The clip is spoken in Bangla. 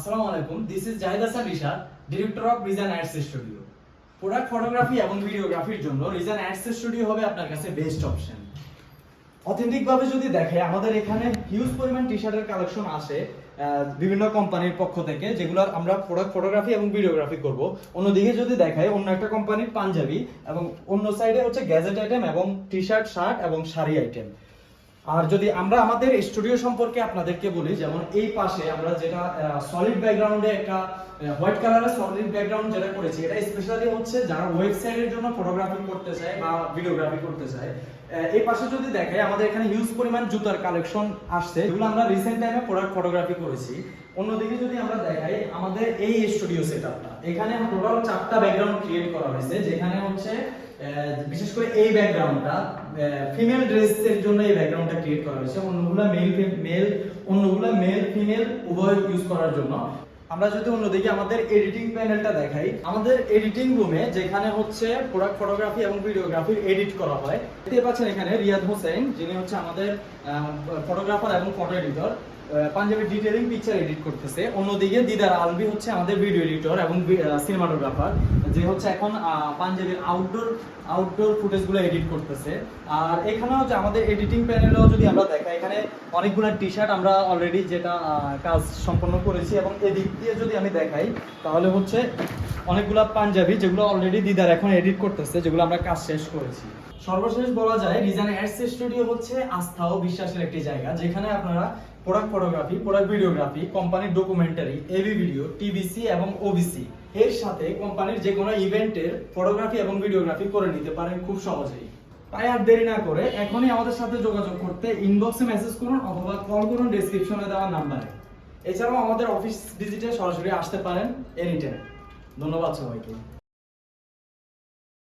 আসসালামু আলাইকুম, this is Zahid Hasan Rishad, director of reason ads studio. Product photography এবং ভিডিওগ্রাফির জন্য রিজন অ্যাডস স্টুডিও হবে আপনার কাছে বেস্ট অপশন। অথেন্টিক ভাবে যদি দেখে, আমাদের এখানে হিউজ পরিমাণ টি-শার্টের কালেকশন আসে বিভিন্ন কোম্পানির পক্ষ থেকে, যেগুলো আমরা প্রোডাক্ট ফটোগ্রাফি এবং ভিডিওগ্রাফি করব। অন্যদিকে যদি দেখায় অন্য একটা কোম্পানির পাঞ্জাবি, এবং অন্য সাইডে হচ্ছে গ্যাজেট আইটেম এবং টি-শার্ট, শার্ট এবং শাড়ি আইটেম। আর যদি আমরা আমাদের স্টুডিও সম্পর্কে আপনাদেরকে বলি, যেমন এই পাশে আমরা যেটা সলিড ব্যাকগ্রাউন্ডে একটা হোয়াইট কালারের সলিড ব্যাকগ্রাউন্ড যেটা করেছি, এটা স্পেশালি হচ্ছে যারা ওয়েবসাইটের জন্য ফটোগ্রাফি করতে চায় বা ভিডিওগ্রাফি করতে চায়। এই পাশে যদি দেখে, আমাদের এখানে হিউজ পরিমাণ জুতার কালেকশন আসছে, যেগুলো আমরা রিসেন্ট টাইমে প্রোডাক্ট ফটোগ্রাফি করেছি। অন্যদিকে যদি আমরা দেখাই, আমাদের এই স্টুডিও সেটআপটা, এখানে টোটাল 4টা ব্যাকগ্রাউন্ড ক্রিয়েট করা হয়েছে, যেখানে হচ্ছে বিশেষ করে এই ব্যাকগ্রাউন্ডটা ফিমেল ড্রেসের জন্য এই ব্যাকগ্রাউন্ডটা ক্রিয়েট করা হয়েছে, অন্যগুলো মেল ফিমেল উভয় ইউজ করার জন্য। আমরা যদি অন্যদিকে আমাদের এডিটিং প্যানেলটা দেখাই, আমাদের এডিটিং রুমে যেখানে হচ্ছে প্রোডাক্ট ফটোগ্রাফি এবং ভিডিওগ্রাফি এডিট করা হয়, দেখতে পাচ্ছেন এখানে রিয়াদ হোসেন, যিনি হচ্ছে আমাদের ফটোগ্রাফার এবং photo editor, Punjabi detailing picture edit করতেছে। অন্যদিকে দিদার আলবি হচ্ছে আমাদের ভিডিও এডিটর এবং সিনেমাটোগ্রাফার, যে হচ্ছে এখন পাঞ্জাবির আউটডোর ফুটেজগুলো এডিট করতেছে। আর এখানে হচ্ছে আমাদের এডিটিং প্যানেলেও যদি আমরা দেখাই, এখানে অনেকগুলো টি-শার্ট আমরা অলরেডি যেটা কাজ সম্পন্ন করেছি, এবং এদিক দিয়ে যদি আমি দেখাই, তাহলে হচ্ছে অনেকগুলো পাঞ্জাবি যেগুলো অলরেডি দিদার এখন এডিট করতেছে, যেগুলো আমরা কাজ শেষ করেছি। সর্বশেষ বলা যায়, রিজন অ্যাডস স্টুডিও হচ্ছে আস্থা ও বিশ্বাসের একটি জায়গা, যেখানে আপনারা প্রোডাক্ট ফটোগ্রাফি, প্রোডাক্ট ভিডিওগ্রাফি, কোম্পানির ডকুমেন্টারি, এবি ভিডিও, টিভিসি এবং ওবিসি এর সাথে কোম্পানির যে কোনো ইভেন্টের ফটোগ্রাফি এবং ভিডিওগ্রাফি করে নিতে পারেন খুব সহজেই। তাই আর দেরি না করে এখনই আমাদের সাথে যোগাযোগ করতে ইনবক্সে মেসেজ করুন অথবা কল করুন ডেসক্রিপশনে দেওয়া নাম্বারে। এছাড়াও আমাদের অফিস ভিজিটে সরাসরি আসতে পারেন এনি টাইম। ধন্যবাদ সবাইকে।